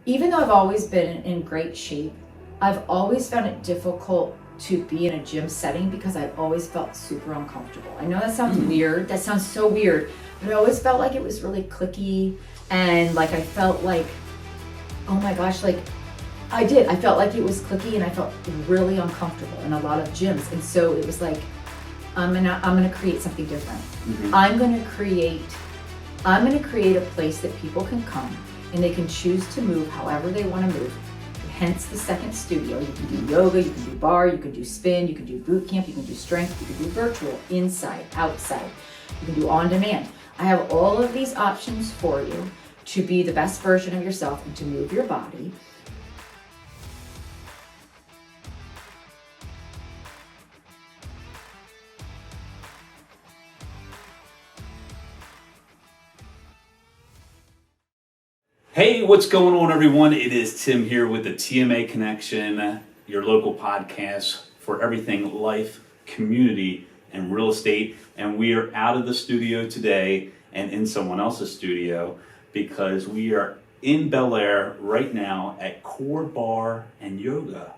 even though I've always been in great shape, I've always found it difficult to be in a gym setting because I've always felt super uncomfortable. I know that sounds weird. That sounds so weird. But I always felt like it was really cliquey, and like I felt like, oh my gosh, like I did. I felt like it was cliquey, and I felt really uncomfortable in a lot of gyms. And so it was like, I'm gonna create something different. Mm-hmm. I'm gonna create a place that people can come and they can choose to move however they want to move. Hence the second studio. You can do yoga, you can do barre, you can do spin, you can do boot camp, you can do strength, you can do virtual, inside, outside. You can do on demand. I have all of these options for you to be the best version of yourself and to move your body. Hey, what's going on, everyone? It is Tim here with the TMA Connection, your local podcast for everything life, community, and real estate. And we are out of the studio today and in someone else's studio because we are in Bel Air right now at Core Barre and Yoga.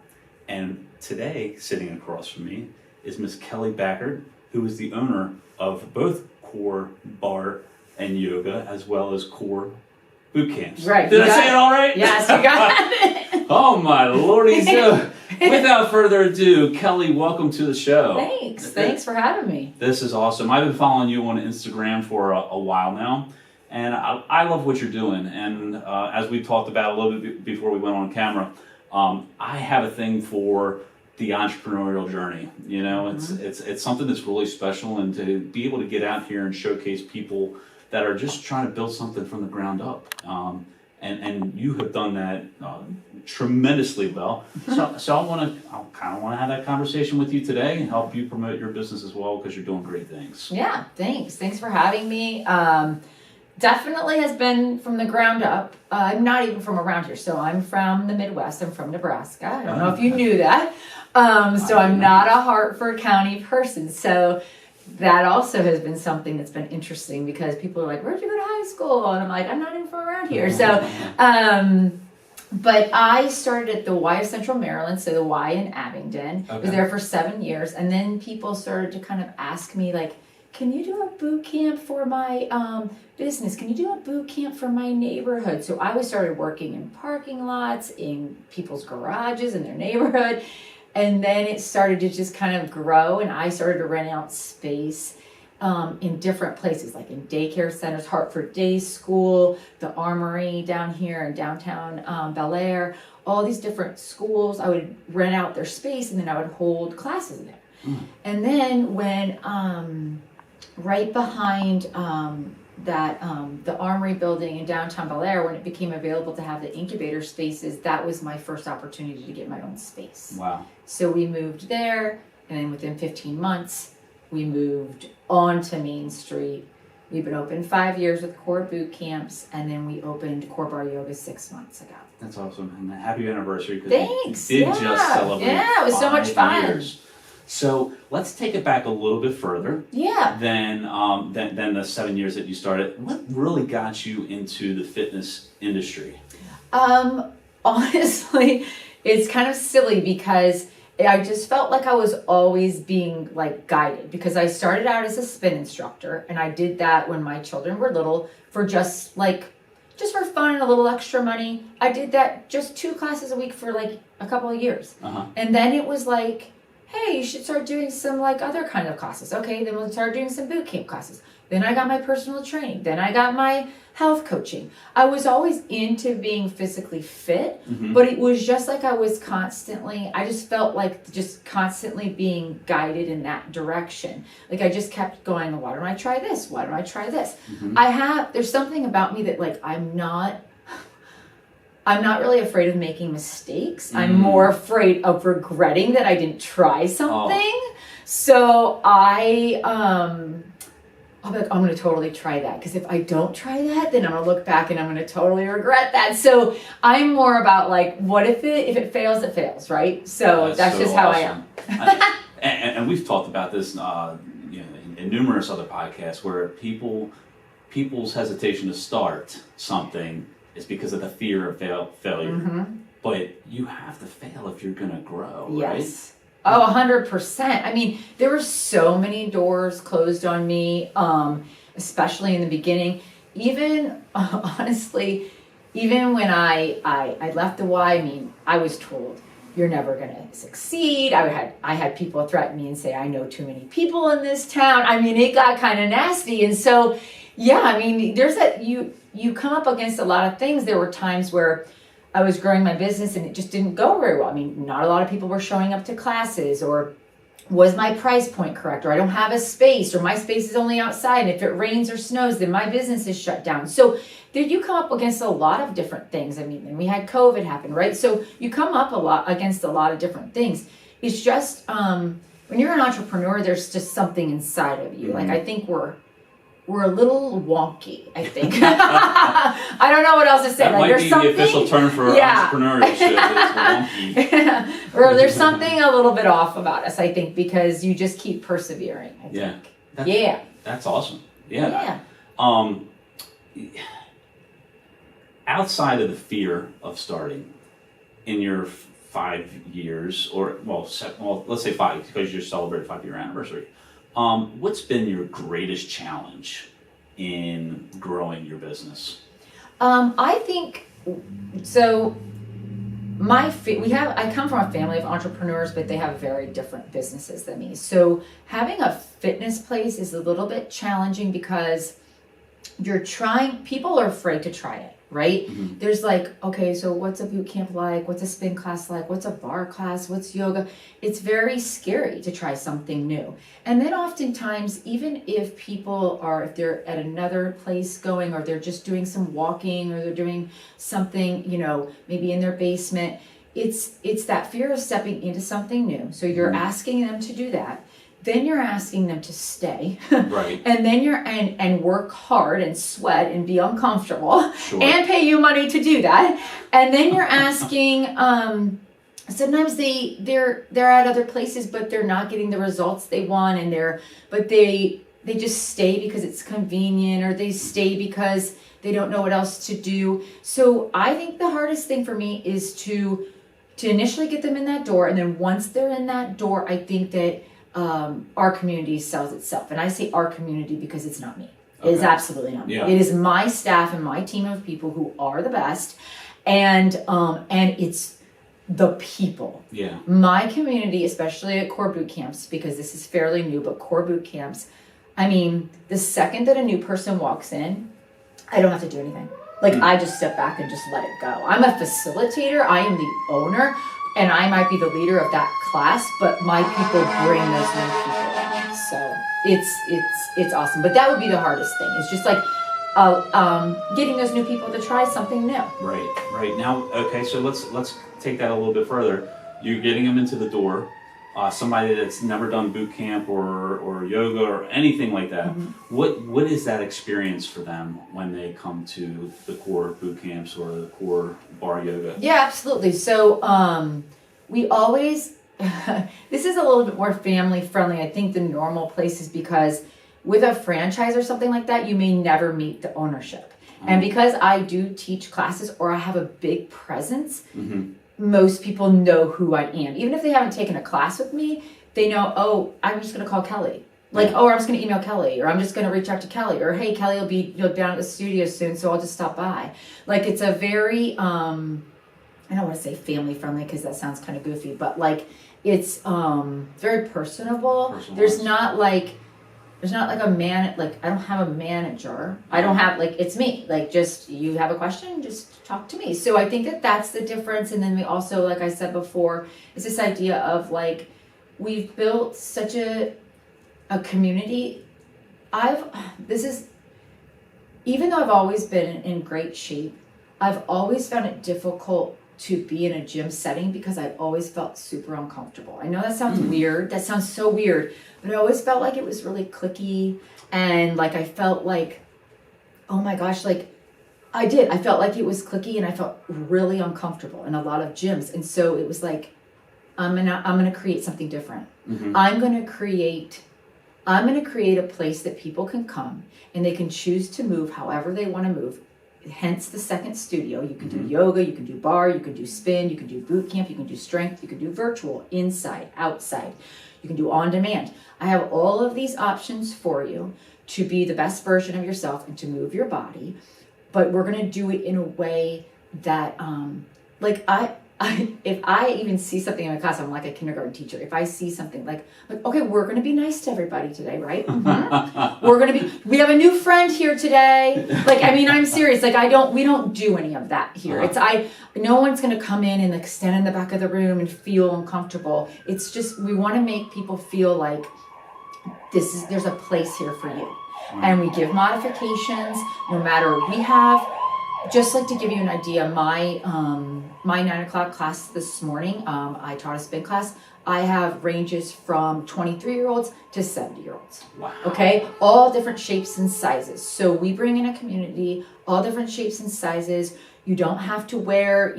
And today, sitting across from me, is Miss Kelly Backert, who is the owner of both Core Barre and Yoga as well as Core Boot camps. Right. Did I say it all right? Yes, you got it. Oh my lordy. So, without further ado, Kelly, welcome to the show. Thanks for having me. This is awesome. I've been following you on Instagram for a while now, and I love what you're doing. And as we talked about a little bit before we went on camera, I have a thing for the entrepreneurial journey. You know, it's something that's really special, and to be able to get out here and showcase people that are just trying to build something from the ground up. And you have done that tremendously well. So I kind of want to have that conversation with you today and help you promote your business as well, because you're doing great things. Yeah, thanks. Thanks for having me. Definitely has been from the ground up. I'm not even from around here. So I'm from the Midwest. I'm from Nebraska. I don't know if you knew that. So I'm not a Hartford County person. So that also has been something that's been interesting, because people are like, where'd you go to high school? And I'm like, I'm not even from around here. So, but I started at the Y of Central Maryland, so the Y in Abingdon. Okay. Was there for 7 years. And then people started to kind of ask me, like, can you do a boot camp for my business? Can you do a boot camp for my neighborhood? So I started working in parking lots, in people's garages, in their neighborhood. And then it started to just kind of grow, and I started to rent out space in different places, like in daycare centers, Hartford Day School, the Armory down here in downtown Bel Air, all these different schools. I would rent out their space, and then I would hold classes in there. And then when right behind the Armory building in downtown Bel Air, when it became available to have the incubator spaces, that was my first opportunity to get my own space. Wow. So we moved there, and then within 15 months, we moved onto Main Street. We've been open 5 years with Core Boot Camps, and then we opened Core Barre Yoga 6 months ago. That's awesome. And happy anniversary. Thanks. You did just celebrate. Yeah, it was so much fun. Years. So let's take it back a little bit further. Yeah. Than the 7 years that you started. What really got you into the fitness industry? Honestly, it's kind of silly, because I just felt like I was always being like guided, because I started out as a spin instructor, and I did that when my children were little for just for fun and a little extra money. I did that just 2 classes a week for like a couple of years. And then it was like, hey, you should start doing some like other kind of classes. Okay, then we'll start doing some boot camp classes. Then I got my personal training. Then I got my health coaching. I was always into being physically fit, but it was just like I just felt like just constantly being guided in that direction. Like I just kept going, why don't I try this? Why don't I try this? There's something about me that like, I'm not really afraid of making mistakes. I'm more afraid of regretting that I didn't try something. So I'm like, I'm going to totally try that, because if I don't try that, then I'm going to look back and I'm going to totally regret that. So I'm more about like, what if it fails, it fails, right? So that's just how awesome. I am. and we've talked about this in numerous other podcasts, where people's hesitation to start something is because of the fear of failure. Mm-hmm. But you have to fail if you're going to grow, Yes. Right? Oh, 100%. I mean, there were so many doors closed on me, especially in the beginning. Even, honestly, even when I left the Y, I mean, I was told, you're never going to succeed. I had people threaten me and say, I know too many people in this town. I mean, it got kind of nasty. And so, yeah, I mean, you come up against a lot of things. There were times where I was growing my business and it just didn't go very well. I mean, not a lot of people were showing up to classes, or was my price point correct, or I don't have a space, or my space is only outside, and if it rains or snows, then my business is shut down. So there you come up against a lot of different things. I mean, and we had COVID happen, right? So you come up against a lot of different things. It's just when you're an entrepreneur, there's just something inside of you. Mm-hmm. Like, I think we're a little wonky, I think. I don't know what else to say. That like, might be the official term for entrepreneurship, is wonky. Or there's something a little bit off about us, I think, because you just keep persevering, I think. That's awesome. Yeah. Outside of the fear of starting, in your 5 years, or let's say 5, because you celebrated 5-year anniversary. What's been your greatest challenge in growing your business? I think so. I come from a family of entrepreneurs, but they have very different businesses than me. So having a fitness place is a little bit challenging because people are afraid to try it, right? Mm-hmm. There's like, okay, so what's a boot camp like? What's a spin class like? What's a bar class? What's yoga? It's very scary to try something new. And then oftentimes, even if if they're at another place going, or they're just doing some walking, or they're doing something, maybe in their basement, it's that fear of stepping into something new. So you're asking them to do that. Then you're asking them to stay, right? And then and work hard and sweat and be uncomfortable, and pay you money to do that. And then you're asking. Sometimes they're at other places, but they're not getting the results they want, and they just stay because it's convenient, or they stay because they don't know what else to do. So I think the hardest thing for me is to initially get them in that door, and then once they're in that door, I think that. Our community sells itself. And I say our community because it's not me. Okay. It is absolutely not me. Yeah. It is my staff and my team of people who are the best. And it's the people. Yeah. My community, especially at core boot camps, because this is fairly new, but core boot camps, I mean, the second that a new person walks in, I don't have to do anything. Like, I just step back and just let it go. I'm a facilitator. I am the owner. And I might be the leader of that class, but my people bring those new people in. So it's awesome. But that would be the hardest thing. It's just like getting those new people to try something new. Right. Now, okay, so let's take that a little bit further. You're getting them into the door. Somebody that's never done boot camp or yoga or anything like that. Mm-hmm. What is that experience for them when they come to the core boot camps or the core bar yoga? Yeah, absolutely. So we always this is a little bit more family friendly, I think, than normal places, because with a franchise or something like that, you may never meet the ownership. Mm-hmm. And because I do teach classes, or I have a big presence. Mm-hmm. Most people know who I am. Even if they haven't taken a class with me, they know, oh, I'm just going to call Kelly. Like, oh, I'm just going to email Kelly, or I'm just going to reach out to Kelly, or hey, Kelly will be down at the studio soon, so I'll just stop by. Like, it's a very, I don't want to say family friendly because that sounds kind of goofy, but like, it's very personable. There's not like a man, like I don't have a manager. I don't have, like, it's me. Like, just, you have a question, just talk to me. So I think that that's the difference. And then we also, like I said before, is this idea of like, we've built such a community. Even though I've always been in great shape, I've always found it difficult to be in a gym setting because I've always felt super uncomfortable. I know that sounds weird. That sounds so weird. But I always felt like it was really cliquey, and like I felt like, oh my gosh, like I felt like it was cliquey, and I felt really uncomfortable in a lot of gyms. And so it was like, I'm gonna create something different. Mm-hmm. I'm gonna create a place that people can come and they can choose to move however they want to move, hence the second studio. You can do yoga, you can do barre, you can do spin, you can do boot camp, you can do strength, you can do virtual, inside, outside. You can do on demand. I have all of these options for you to be the best version of yourself and to move your body. But we're going to do it in a way that, if I even see something in my class, I'm like a kindergarten teacher. If I see something like okay, we're going to be nice to everybody today, right? We have a new friend here today. I'm serious. We don't do any of that here. No one's going to come in and like stand in the back of the room and feel uncomfortable. It's just, we want to make people feel like there's a place here for you. And we give modifications no matter. We have, just like to give you an idea, my 9:00 class this morning, I taught a spin class. I have ranges from 23-year-olds to 70-year-olds. Wow. Okay, all different shapes and sizes. So we bring in a community, all different shapes and sizes. You don't have to wear,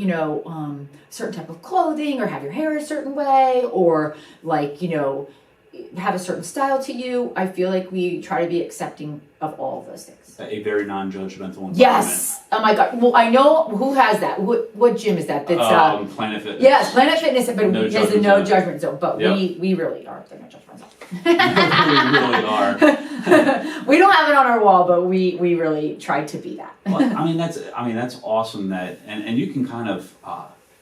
certain type of clothing or have your hair a certain way or have a certain style to you. I feel like we try to be accepting of all of those things. A very non-judgmental environment. Yes. Oh my God. Well, I know who has that. What gym is that? That's Planet Fitness. Yes, Planet Fitness, but No it has a no judgment zone. But we really are the no judgment zone. We really are. We don't have it on our wall, but we really try to be that. Well, that's awesome that, and you can kind of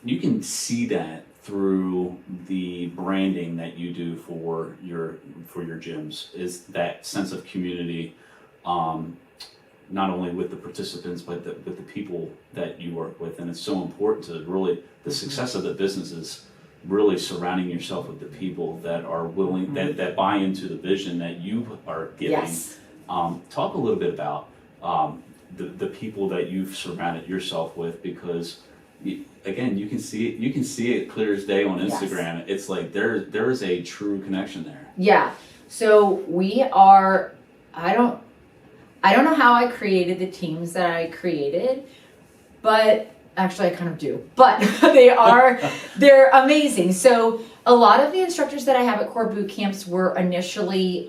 you can see that through the branding that you do for your gyms, is that sense of community, not only with the participants but with the people that you work with. And it's so important to really, the success of the business is really surrounding yourself with the people that are willing, that buy into the vision that you are giving. Yes. Talk a little bit about the people that you've surrounded yourself with, because again, you can see it clear as day on Instagram. Yes. It's like there is a true connection there. Yeah. So we are, I don't know how I created the teams that I created, but actually I kind of do. But they're amazing. So a lot of the instructors that I have at core boot camps were initially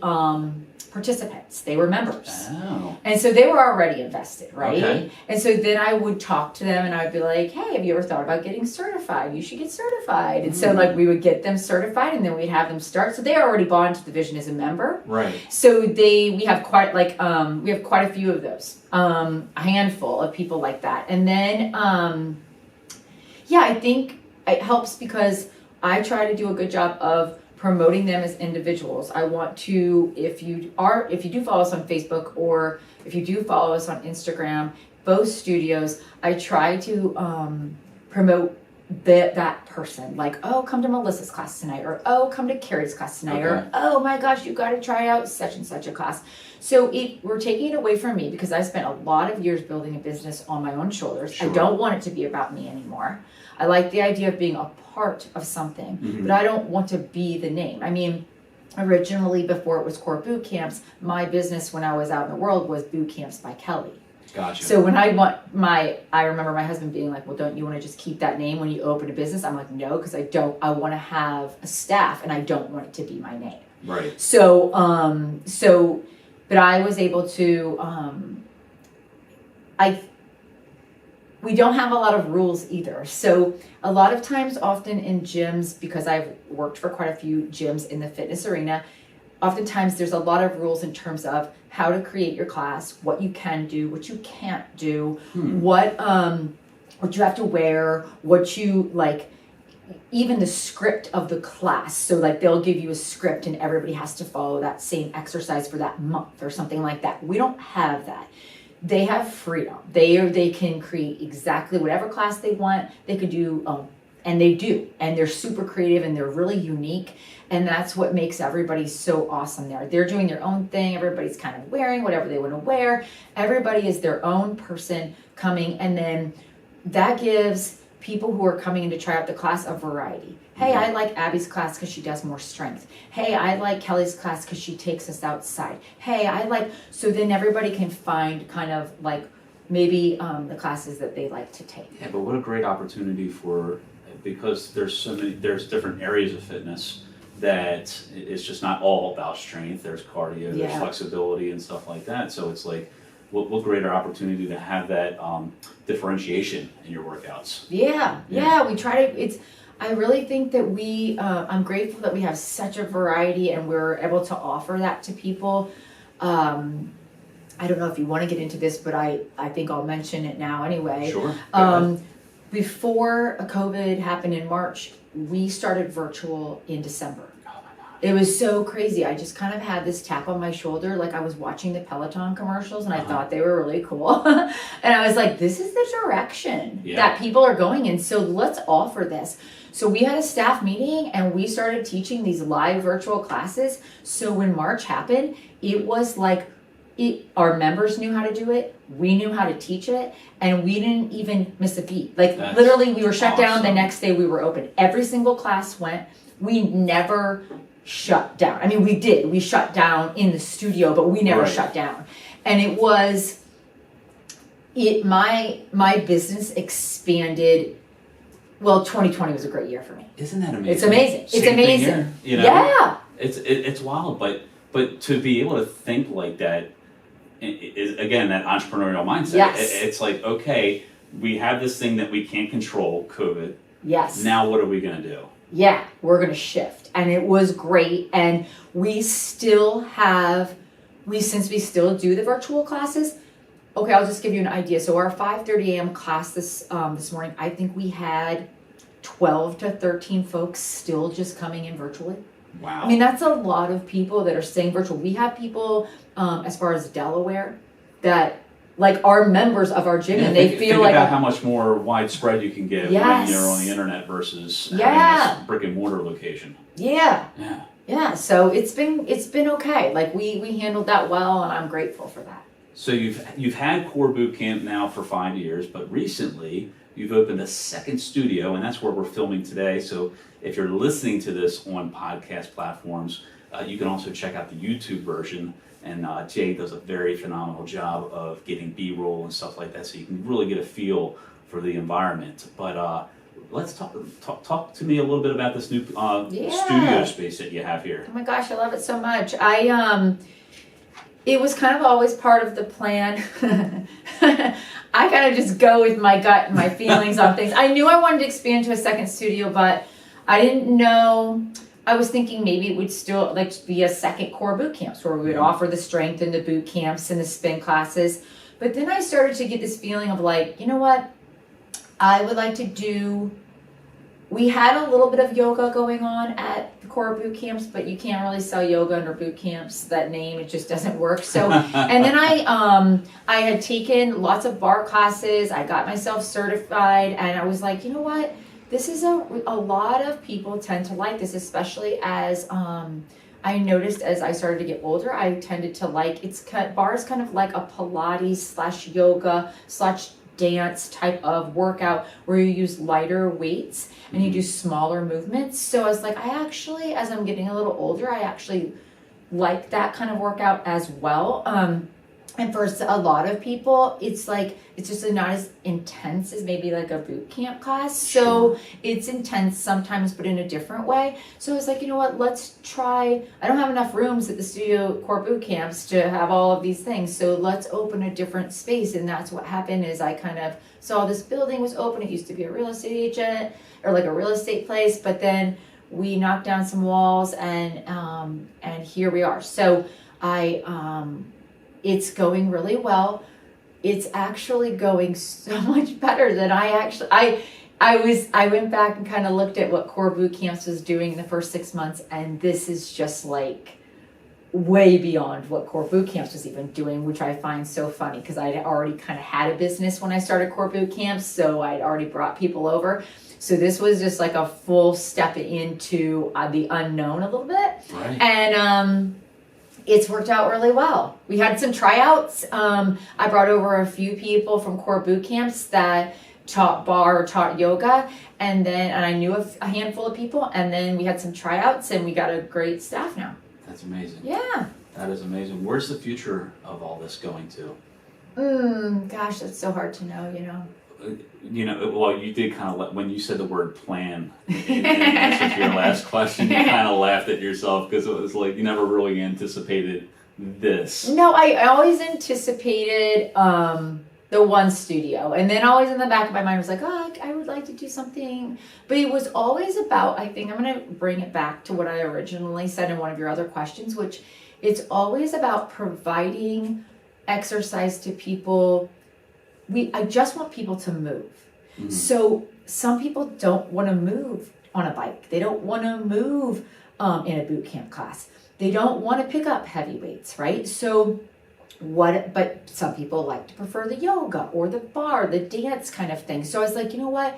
participants. They were members. Oh. And so they were already invested, right? Okay. And so then I would talk to them and I'd be like, hey, have you ever thought about getting certified? You should get certified. And so we would get them certified and then we'd have them start. So they already bought into the vision as a member. Right. So we have quite a few of those, a handful of people like that. And then, I think it helps because I try to do a good job of promoting them as individuals. I want to, if you do follow us on Facebook or if you do follow us on Instagram, both studios, I try to promote that person. Like, oh, come to Melissa's class tonight, or oh, come to Carrie's class tonight, or oh my gosh, you got to try out such and such a class. So we're taking it away from me because I spent a lot of years building a business on my own shoulders. Sure. I don't want it to be about me anymore. I like the idea of being a part of something, but I don't want to be the name. I mean, originally, before it was core boot camps, my business when I was out in the world was Boot Camps by Kelly. Gotcha. So when I remember my husband being like, well, don't you want to just keep that name when you open a business? I'm like, no, because I want to have a staff and I don't want it to be my name. Right. So, but I was able to, we don't have a lot of rules either. So a lot of times, often in gyms, because I've worked for quite a few gyms in the fitness arena, oftentimes there's a lot of rules in terms of how to create your class, what you can do, what you can't do, what you have to wear, what you like, even the script of the class. So like they'll give you a script and everybody has to follow that same exercise for that month or something like that. We don't have that. They have freedom. They can create exactly whatever class they want. They could do, and they do. And they're super creative and they're really unique. And that's what makes everybody so awesome there. They're doing their own thing. Everybody's kind of wearing whatever they want to wear. Everybody is their own person coming. And then that gives people who are coming in to try out the class a variety. Hey, I like Abby's class because she does more strength. Hey, I like Kelly's class because she takes us outside. Hey, so then everybody can find kind of like maybe the classes that they like to take. Yeah, but what a great opportunity because there's different areas of fitness that it's just not all about strength. There's cardio, there's flexibility and stuff like that. So it's like, what greater opportunity to have that differentiation in your workouts. Yeah. We try to. I really think that I'm grateful that we have such a variety and we're able to offer that to people. I don't know if you want to get into this, but I think I'll mention it now anyway. Sure. Before COVID happened in March, we started virtual in December. Oh my God. It was so crazy. I just kind of had this tap on my shoulder, like I was watching the Peloton commercials and I thought they were really cool. And I was like, this is the direction that people are going in. So let's offer this. So we had a staff meeting and we started teaching these live virtual classes. So when March happened, it was like our members knew how to do it. We knew how to teach it. And we didn't even miss a beat. Like literally we were shut down. The next day we were open. Every single class went. We never shut down. I mean, we did. We shut down in the studio, but we never shut down. And it was, my business expanded. Well, 2020 was a great year for me. Isn't that amazing? It's amazing. It's amazing. Here, you know? Yeah. It's wild, but to be able to think like that is, again, that entrepreneurial mindset. Yes. It's like, okay, we have this thing that we can't control, COVID. Yes. Now what are we going to do? Yeah, we're going to shift. And it was great. And we still have, since we still do the virtual classes, okay, I'll just give you an idea. So our 5:30 a.m. class this morning, I think we had 12 to 13 folks still just coming in virtually. Wow. I mean, that's a lot of people that are staying virtual. We have people, as far as Delaware, that like are members of our gym, and they feel think like about how much more widespread you can get when you're on the internet versus having this brick and mortar location. Yeah. So it's been okay. Like we handled that well, and I'm grateful for that. So you've had Core Boot Camp now for 5 years, but recently you've opened a second studio, and that's where we're filming today. So if you're listening to this on podcast platforms, you can also check out the YouTube version. And Jay does a very phenomenal job of getting B-roll and stuff like that, so you can really get a feel for the environment. But let's talk to me a little bit about this new studio space that you have here. Oh my gosh, I love it so much. It was kind of always part of the plan. I kind of just go with my gut and my feelings on things. I knew I wanted to expand to a second studio, but I didn't know. I was thinking maybe it would still like be a second Core Boot Camps where we would offer the strength and the boot camps and the spin classes. But then I started to get this feeling of like, you know what? I would like to do. We had a little bit of yoga going on at the Core Boot Camps, but you can't really sell yoga under boot camps. That name, it just doesn't work. So, and then I had taken lots of bar classes. I got myself certified, and I was like, you know what? This is a lot of people tend to like this, especially as I noticed as I started to get older, I tended to like bar is kind of like a Pilates / yoga / dance type of workout where you use lighter weights and you do smaller movements. So I was like, I actually, as I'm getting a little older, I actually like that kind of workout as well. And for a lot of people, it's just not as intense as maybe like a boot camp class. So it's intense sometimes, but in a different way. So I was like, you know what, let's try. I don't have enough rooms at the studio Core Boot Camps to have all of these things. So let's open a different space. And that's what happened is I kind of saw this building was open. It used to be a real estate agent or like a real estate place, but then we knocked down some walls and here we are. So it's going really well. It's actually going so much better than I went back and kind of looked at what Core Boot Camps was doing in the first 6 months, and this is just like way beyond what Core Boot Camps was even doing, which I find so funny because I already kind of had a business when I started Core Boot Camps, so I'd already brought people over. So this was just like a full step into the unknown a little bit. Right. And it's worked out really well. We had some tryouts. I brought over a few people from Core Boot Camps that taught bar, taught yoga, and I knew a handful of people, and then we had some tryouts, and we got a great staff now. That's amazing. Yeah. That is amazing. Where's the future of all this going to? Gosh, that's so hard to know, you know. Well, you did kind of, when you said the word plan in answer to your last question, you kind of laughed at yourself because it was like you never really anticipated this? No, I always anticipated the one studio, and then always in the back of my mind was like, oh, I would like to do something, but it was always about, I think I'm going to bring it back to what I originally said in one of your other questions, which it's always about providing exercise to people. I just want people to move. Mm-hmm. So some people don't want to move on a bike. They don't want to move in a boot camp class. They don't want to pick up heavy weights, right? So but some people like to prefer the yoga or the barre, the dance kind of thing. So I was like, you know what?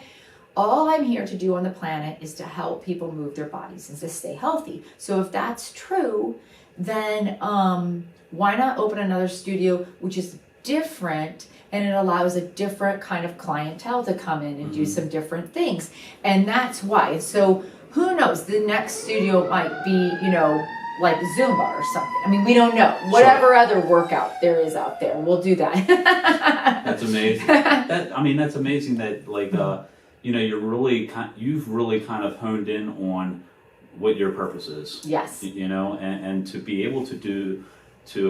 All I'm here to do on the planet is to help people move their bodies and to stay healthy. So if that's true, then why not open another studio which is different, and it allows a different kind of clientele to come in and do some different things. And that's why. So who knows? The next studio might be, like Zumba or something. I mean, we don't know. Whatever other workout there is out there, we'll do that. That's amazing. That's amazing that you've really kind of honed in on what your purpose is. Yes. And to be able to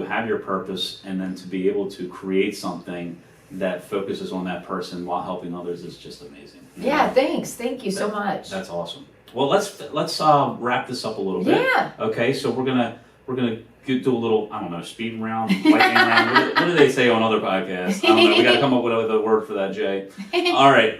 have your purpose, and then to be able to create something that focuses on that person while helping others is just amazing. Yeah, thanks. Thank you so much. That's awesome. Well, let's wrap this up a little bit. Yeah. Okay, so we're gonna do a little, I don't know, speed round, lightning round. What do they say on other podcasts? I don't know. We got to come up with a word for that, Jay. All right.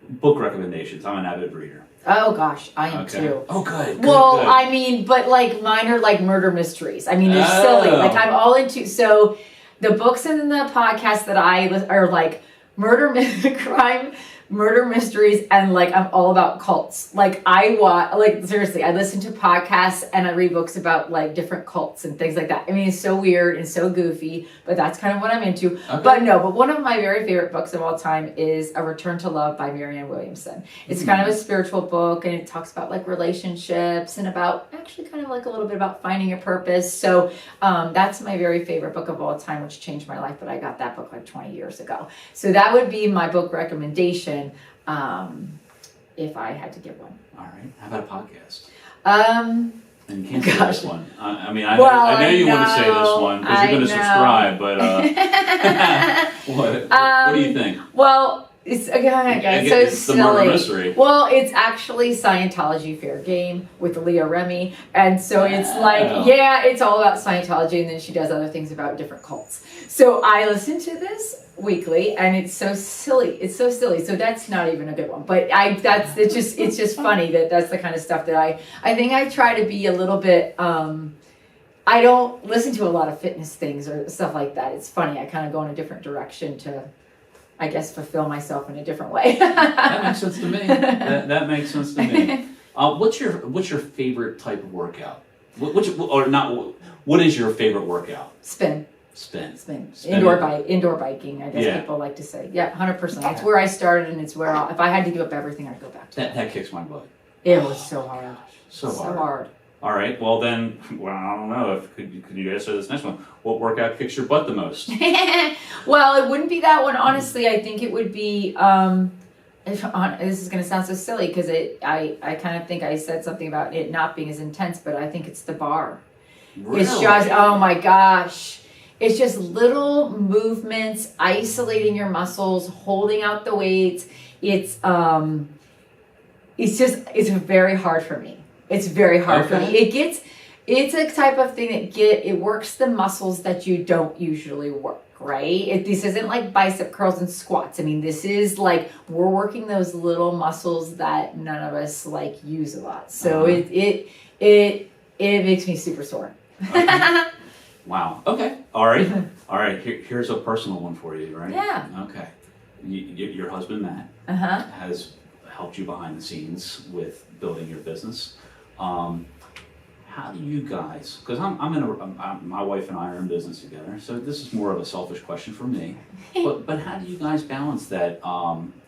Book recommendations. I'm an avid reader. Oh gosh, I am too. Oh, good. Well, good. But like mine are like murder mysteries. I mean, they're silly. Like I'm all into. So the books and the podcasts that are like crime, murder mysteries, and like I'm all about cults. Like seriously, I listen to podcasts and I read books about like different cults and things like that. I mean, it's so weird and so goofy, but that's kind of what I'm into. Okay. But one of my very favorite books of all time is A Return to Love by Marianne Williamson. It's kind of a spiritual book, and it talks about like relationships and about actually kind of like a little bit about finding your purpose. So that's my very favorite book of all time, which changed my life, but I got that book like 20 years ago. So that would be my book recommendation. If I had to give one. All right. How about a podcast? And you can't say this one. I know you want to say this one because you're going to subscribe, but what do you think? Well, it's so silly. The murder mystery. Well, it's actually Scientology Fair Game with Leah Remini, and so it's like, it's all about Scientology, and then she does other things about different cults. So I listen to this weekly, and it's so silly. It's so silly. So that's not even a good one. But it's just funny that's the kind of stuff that I think I try to be a little bit. I don't listen to a lot of fitness things or stuff like that. It's funny. I kind of go in a different direction to, I guess, fulfill myself in a different way. That makes sense to me. That makes sense to me. What's your favorite type of workout? What is your favorite workout? Spin. Indoor biking, I guess people like to say. Yeah, 100%. It's where I started, and it's where if I had to give up everything, I'd go back to it. That kicks my butt. It was so hard. So hard. All right. Well, then, I don't know. Could you answer this next one? What workout kicks your butt the most? Well, it wouldn't be that one. Honestly, I think it would be. This is going to sound so silly because I kind of think I said something about it not being as intense, but I think it's the barre. Really? It's just, oh my gosh. It's just little movements, isolating your muscles, holding out the weights. It's very hard for me. It's very hard for me. It's a type of thing it works the muscles that you don't usually work, right? This isn't like bicep curls and squats. I mean, this is like we're working those little muscles that none of us like use a lot. So it makes me super sore. Okay. Wow. Okay. All right. Here's a personal one for you, right? Yeah. Okay. Your husband Matt has helped you behind the scenes with building your business. How do you guys? Because my wife and I are in business together, so this is more of a selfish question for me. But how do you guys balance that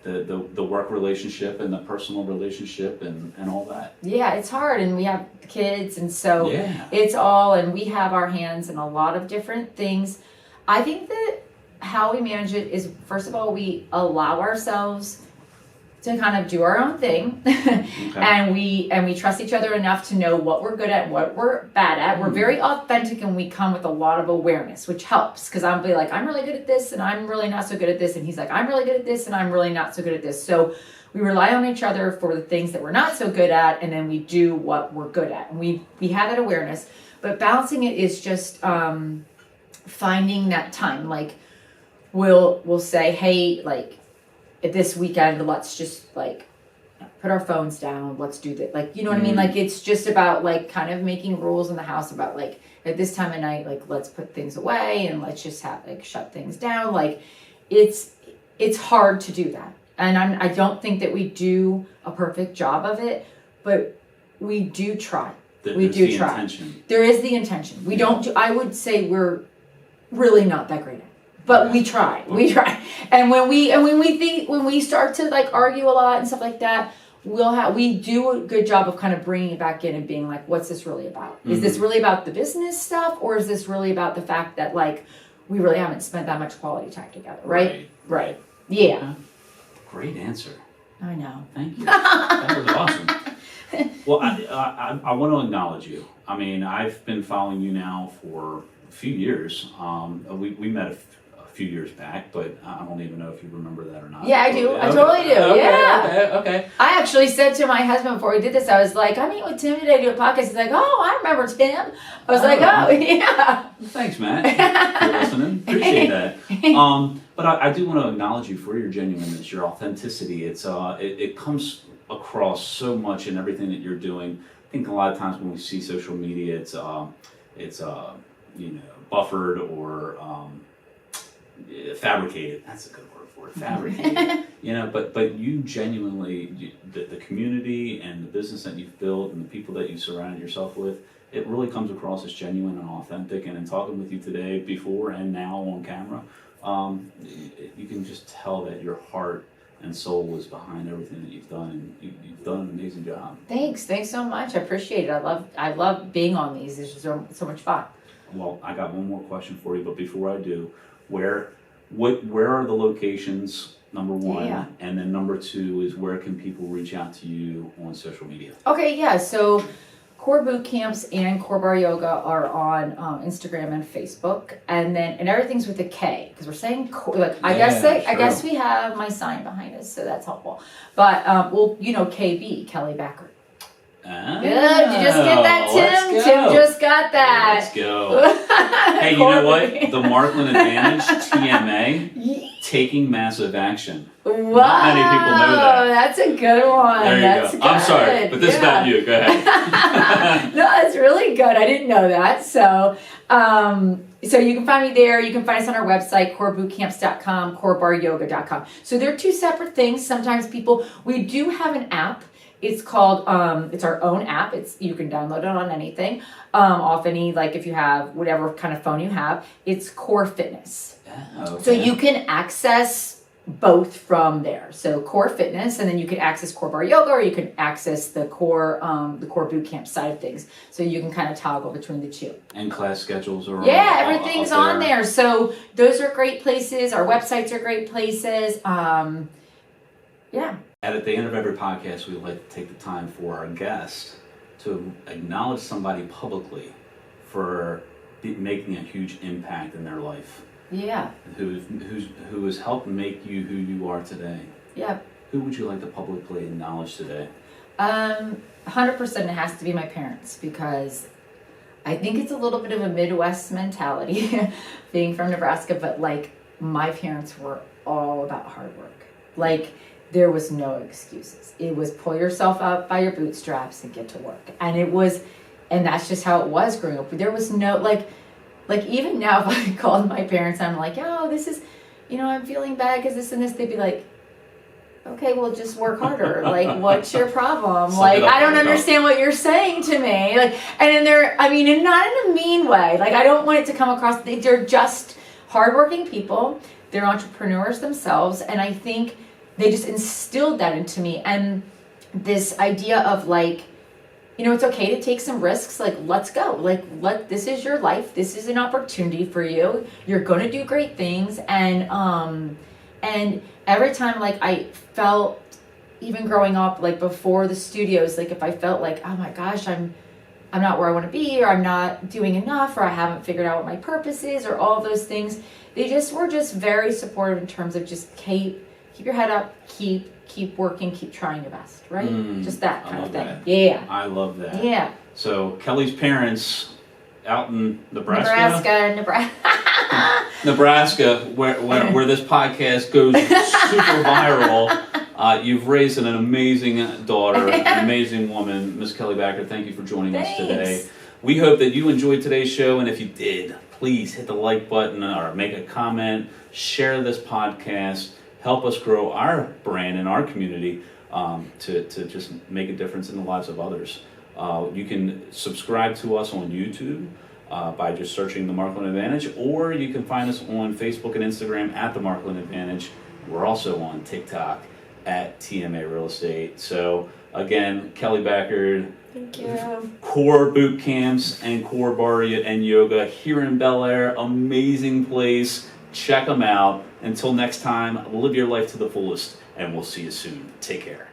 the work relationship and the personal relationship and all that? Yeah, it's hard, and we have kids, and so it's all, and we have our hands in a lot of different things. I think that how we manage it is, first of all, we allow ourselves to kind of do our own thing. and we trust each other enough to know what we're good at and what we're bad at. We're very authentic, and we come with a lot of awareness, which helps, because I'll be like, I'm really good at this and I'm really not so good at this, and he's like, I'm really good at this and I'm really not so good at this. So we rely on each other for the things that we're not so good at, and then we do what we're good at, and we have that awareness. But balancing it is just finding that time. Like we'll say, hey, like this weekend, let's just like put our phones down. Let's do that. Like, you know what I mean? Like, it's just about like kind of making rules in the house about like at this time of night, like let's put things away and let's just have like shut things down. Like it's hard to do that. And I don't think that we do a perfect job of it, but we do try. We do try. Intention. There is the intention. We don't do, I would say we're really not that great at it. But we try. We try. And when we start to like argue a lot and stuff like that, we do a good job of kind of bringing it back in and being like, what's this really about? Is this really about the business stuff, or is this really about the fact that like we really haven't spent that much quality time together, right? Right. Yeah. Great answer. I know. Thank you. That was awesome. Well, I want to acknowledge you. I mean, I've been following you now for a few years. We met a few years back, but I don't even know if you remember that or not. Yeah, I do. Okay. I totally do. Okay, Yeah. Okay. I actually said to my husband before we did this, I was like, I'm meeting with Tim today to do a podcast. He's like, oh, I remember Tim. I was like, oh, yeah. Thanks, Matt, for listening. Appreciate that. But I do want to acknowledge you for your genuineness, your authenticity. It comes across so much in everything that you're doing. I think a lot of times when we see social media, it's buffered or fabricated. That's a good word for it. Fabricated. But you genuinely, the community and the business that you've built and the people that you've surrounded yourself with, it really comes across as genuine and authentic. And in talking with you today, before and now on camera, you can just tell that your heart and soul was behind everything that you've done, and you've done an amazing job. Thanks so much. I appreciate it. I love being on these. It's just so much fun. Well, I got one more question for you, but before I do, where are the locations? Number one, and then number two is where can people reach out to you on social media? Okay, yeah. So Core Boot Camps and Core Barre Yoga are on Instagram and Facebook, and everything's with a K, because we're saying core. Like I guess we have my sign behind us, so that's helpful. But KB, Kelly Backert. Oh, good. Did you just get that, Tim? Tim just got that. Let's go. Hey, you know what? The Markland Advantage, TMA, taking massive action. Wow. Not many people know that. That's a good one. There you That's go. good. I'm sorry, but this is about you. Go ahead. No, that's really good. I didn't know that. So you can find me there. You can find us on our website, corebootcamps.com, corebaryoga.com. So they're two separate things. Sometimes we do have an app. It's called, it's our own app. You can download it on anything, off any, like if you have whatever kind of phone you have. It's Core Fitness. Okay. So you can access both from there. So Core Fitness, and then you can access Core Barre Yoga, or you can access the Core Boot Camp side of things. So you can kind of toggle between the two. And class schedules are everything's on there. So those are great places. Our websites are great places. Yeah. At the end of every podcast, we would like to take the time for our guests to acknowledge somebody publicly for making a huge impact in their life. Yeah. Who has helped make you who you are today. Yeah. Who would you like to publicly acknowledge today? 100% it has to be my parents, because I think it's a little bit of a Midwest mentality being from Nebraska, but like my parents were all about hard work. Like, there was no excuses. It was pull yourself up by your bootstraps and get to work. And that's just how it was growing up. There was no, like even now if I called my parents and I'm like, oh, this is, I'm feeling bad because this and this, they'd be like, okay, well, just work harder. Like, what's your problem? Like, I don't understand what you're saying to me. Like, and then and not in a mean way. Like, I don't want it to come across, they're just hardworking people. They're entrepreneurs themselves. And I think they just instilled that into me. And this idea of like, it's okay to take some risks. Like, let's go. Like, this is your life. This is an opportunity for you. You're going to do great things. And every time like I felt even growing up, like before the studios, like if I felt like, oh my gosh, I'm not where I want to be, or I'm not doing enough, or I haven't figured out what my purpose is, or all of those things, they just were just very supportive in terms of just keep your head up, keep working, keep trying your best, right? Just that kind of thing. That. Yeah. I love that. Yeah. So Kelly's parents out in Nebraska, where this podcast goes super viral. You've raised an amazing daughter, an amazing woman, Miss Kelly Backert. Thank you for joining us today. We hope that you enjoyed today's show, and if you did, please hit the like button or make a comment, share this podcast, help us grow our brand and our community to just make a difference in the lives of others. You can subscribe to us on YouTube by just searching the Markland Advantage, or you can find us on Facebook and Instagram at the Markland Advantage. We're also on TikTok at TMA Real Estate. So again, Kelly Backert, Thank you. Core Boot Camps and Core Barre and Yoga here in Bel Air. Amazing place. Check them out. Until next time, live your life to the fullest, and we'll see you soon. Take care.